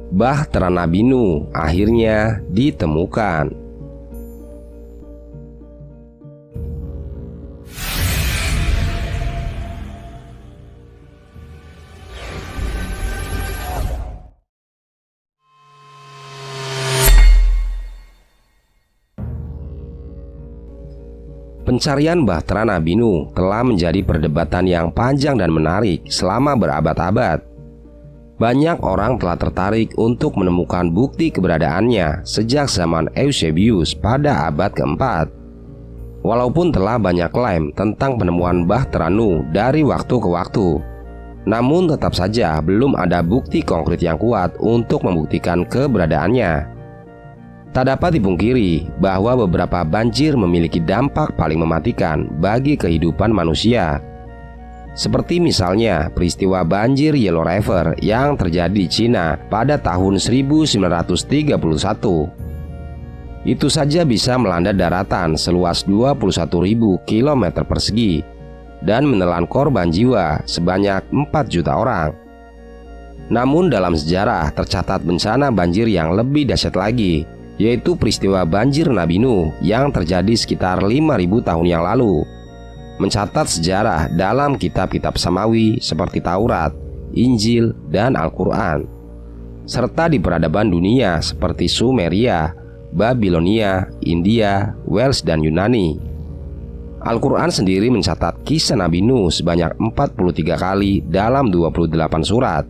Bahtera Nabi Nuh akhirnya ditemukan. Pencarian bahtera Nabi Nuh telah menjadi perdebatan yang panjang dan menarik selama berabad-abad. Banyak orang telah tertarik untuk menemukan bukti keberadaannya sejak zaman Eusebius pada abad keempat. Walaupun telah banyak klaim tentang penemuan bahtera Nuh dari waktu ke waktu, namun tetap saja belum ada bukti konkret yang kuat untuk membuktikan keberadaannya. Tak dapat dipungkiri bahwa beberapa banjir memiliki dampak paling mematikan bagi kehidupan manusia. Seperti misalnya peristiwa banjir Yellow River yang terjadi di Cina pada tahun 1931. Itu saja bisa melanda daratan seluas 21.000 km persegi dan menelan korban jiwa sebanyak 4 juta orang. Namun dalam sejarah tercatat bencana banjir yang lebih dahsyat lagi, yaitu peristiwa banjir Nabi Nuh yang terjadi sekitar 5.000 tahun yang lalu. Mencatat sejarah dalam kitab-kitab samawi seperti Taurat, Injil, dan Al-Quran, serta di peradaban dunia seperti Sumeria, Babilonia, India, Wales, dan Yunani. Al-Quran sendiri mencatat kisah Nabi Nuh sebanyak 43 kali dalam 28 surat.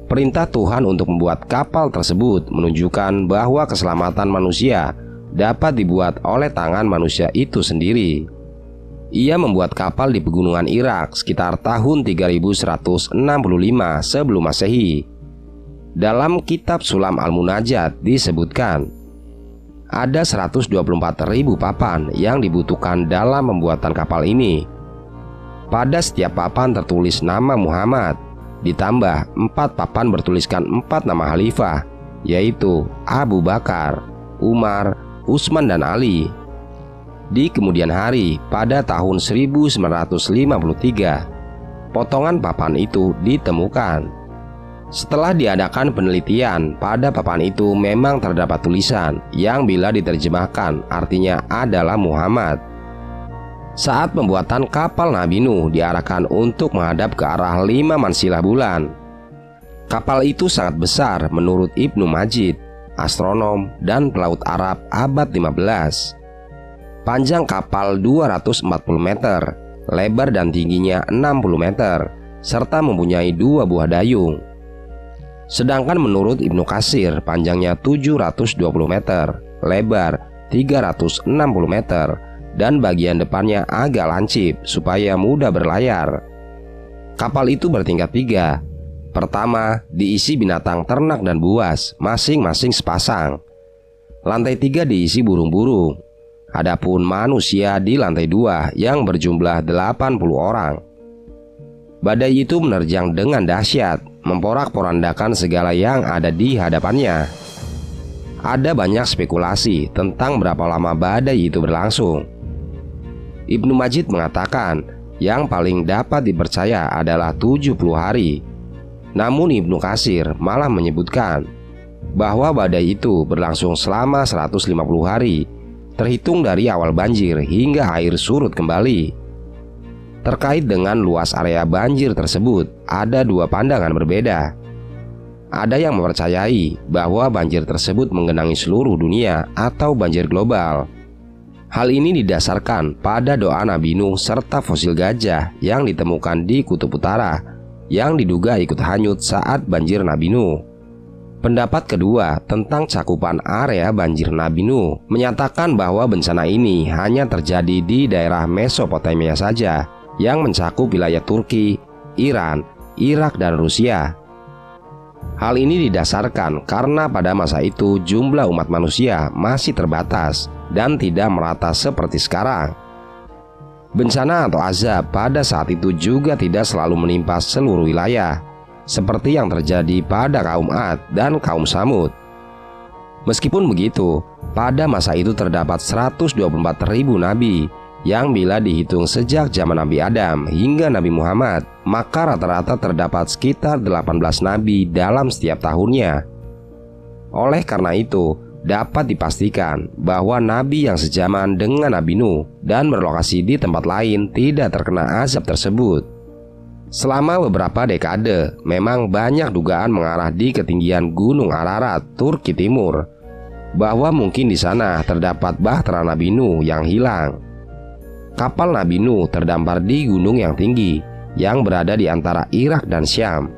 Perintah Tuhan untuk membuat kapal tersebut menunjukkan bahwa keselamatan manusia dapat dibuat oleh tangan manusia itu sendiri. Ia membuat kapal di pegunungan Irak sekitar tahun 3165 sebelum Masehi. Dalam kitab Sulam Al-Munajat disebutkan, ada 124.000 papan yang dibutuhkan dalam pembuatan kapal ini. Pada setiap papan tertulis nama Muhammad, ditambah 4 papan bertuliskan 4 nama khalifah, yaitu Abu Bakar, Umar, Utsman, dan Ali. Di kemudian hari pada tahun 1953, potongan papan itu ditemukan. Setelah diadakan penelitian, pada papan itu memang terdapat tulisan yang bila diterjemahkan artinya adalah Muhammad. Saat pembuatan kapal Nabi Nuh diarahkan untuk menghadap ke arah 5 mansilah bulan. Kapal itu sangat besar menurut Ibnu Majid, astronom dan pelaut Arab abad 15. Panjang kapal 240 meter, lebar dan tingginya 60 meter, serta mempunyai 2 buah dayung. Sedangkan menurut Ibnu Katsir panjangnya 720 meter, lebar 360 meter, dan bagian depannya agak lancip supaya mudah berlayar. Kapal itu bertingkat 3. Pertama, diisi binatang ternak dan buas, masing-masing sepasang. Lantai 3 diisi burung-burung. Adapun manusia di lantai 2 yang berjumlah 80 orang. Badai itu menerjang dengan dahsyat, memporak-porandakan segala yang ada di hadapannya. Ada banyak spekulasi tentang berapa lama badai itu berlangsung. Ibnu Majid mengatakan yang paling dapat dipercaya adalah 70 hari. Namun Ibnu Katsir malah menyebutkan bahwa badai itu berlangsung selama 150 hari, terhitung dari awal banjir hingga air surut kembali. Terkait dengan luas area banjir tersebut, ada 2 pandangan berbeda. Ada yang mempercayai bahwa banjir tersebut menggenangi seluruh dunia atau banjir global. Hal ini didasarkan pada doa Nabi Nuh serta fosil gajah yang ditemukan di Kutub Utara yang diduga ikut hanyut saat banjir Nabi Nuh. Pendapat kedua tentang cakupan area banjir Nabi Nuh menyatakan bahwa bencana ini hanya terjadi di daerah Mesopotamia saja, yang mencakup wilayah Turki, Iran, Irak, dan Rusia. Hal ini didasarkan karena pada masa itu jumlah umat manusia masih terbatas dan tidak merata seperti sekarang. Bencana atau azab pada saat itu juga tidak selalu menimpa seluruh wilayah, seperti yang terjadi pada kaum Ad dan kaum Samud. Meskipun begitu, pada masa itu terdapat 124.000 nabi, yang bila dihitung sejak zaman Nabi Adam hingga Nabi Muhammad, maka rata-rata terdapat sekitar 18 nabi dalam setiap tahunnya. Oleh karena itu, dapat dipastikan bahwa nabi yang sejaman dengan Nabi Nuh dan berlokasi di tempat lain tidak terkena azab tersebut. Selama beberapa dekade, memang banyak dugaan mengarah di ketinggian Gunung Ararat, Turki Timur, bahwa mungkin di sana terdapat bahtera Nabi Nuh yang hilang. Kapal Nabi Nuh terdampar di gunung yang tinggi yang berada di antara Irak dan Syam.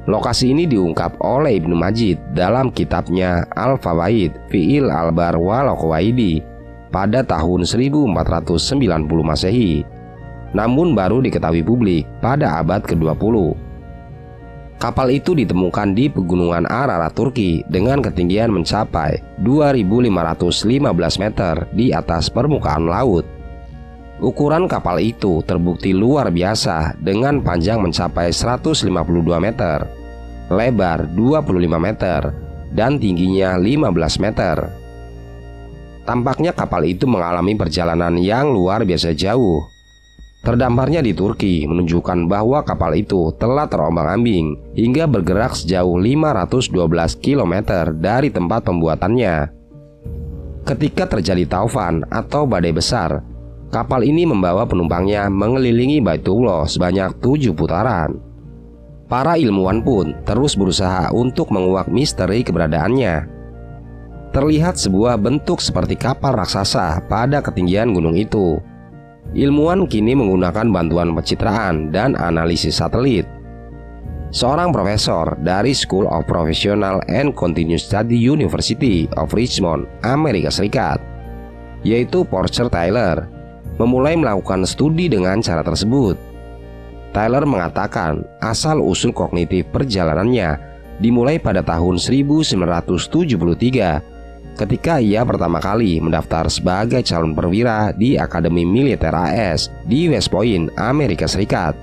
Lokasi ini diungkap oleh Ibnu Majid dalam kitabnya Al-Fawaid Fi'il Al-Bar wal Qawaidi pada tahun 1490 Masehi, namun baru diketahui publik pada abad ke-20. Kapal itu ditemukan di pegunungan Ararat, Turki dengan ketinggian mencapai 2.515 meter di atas permukaan laut. Ukuran kapal itu terbukti luar biasa dengan panjang mencapai 152 meter, lebar 25 meter, dan tingginya 15 meter. Tampaknya kapal itu mengalami perjalanan yang luar biasa jauh. Terdamparnya di Turki menunjukkan bahwa kapal itu telah terombang-ambing hingga bergerak sejauh 512 km dari tempat pembuatannya. Ketika terjadi taufan atau badai besar, kapal ini membawa penumpangnya mengelilingi Baitullah sebanyak 7 putaran. Para ilmuwan pun terus berusaha untuk menguak misteri keberadaannya. Terlihat sebuah bentuk seperti kapal raksasa pada ketinggian gunung itu. Ilmuwan kini menggunakan bantuan pencitraan dan analisis satelit. Seorang profesor dari School of Professional and Continuous Study University of Richmond, Amerika Serikat, yaitu Porcher Taylor, memulai melakukan studi dengan cara tersebut. Taylor mengatakan asal-usul kognitif perjalanannya dimulai pada tahun 1973 ketika ia pertama kali mendaftar sebagai calon perwira di Akademi Militer AS di West Point, Amerika Serikat.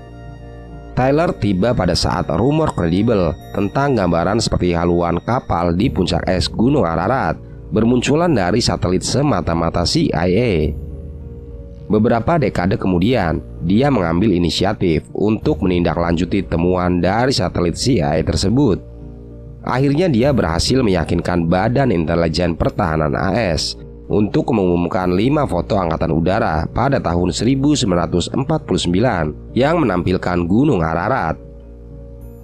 Taylor tiba pada saat rumor kredibel tentang gambaran seperti haluan kapal di puncak es Gunung Ararat bermunculan dari satelit semata-mata CIA. Beberapa dekade kemudian, dia mengambil inisiatif untuk menindaklanjuti temuan dari satelit CIA tersebut. Akhirnya dia berhasil meyakinkan Badan Intelijen Pertahanan AS untuk mengumumkan 5 foto angkatan udara pada tahun 1949 yang menampilkan Gunung Ararat.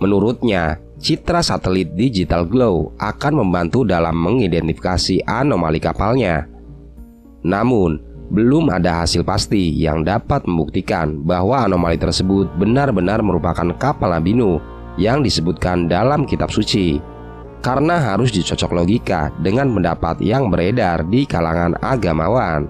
Menurutnya, citra satelit digital glow akan membantu dalam mengidentifikasi anomali kapalnya. Namun, belum ada hasil pasti yang dapat membuktikan bahwa anomali tersebut benar-benar merupakan kapal Nabi Nuh yang disebutkan dalam kitab suci, karena harus dicocok logika dengan pendapat yang beredar di kalangan agamawan.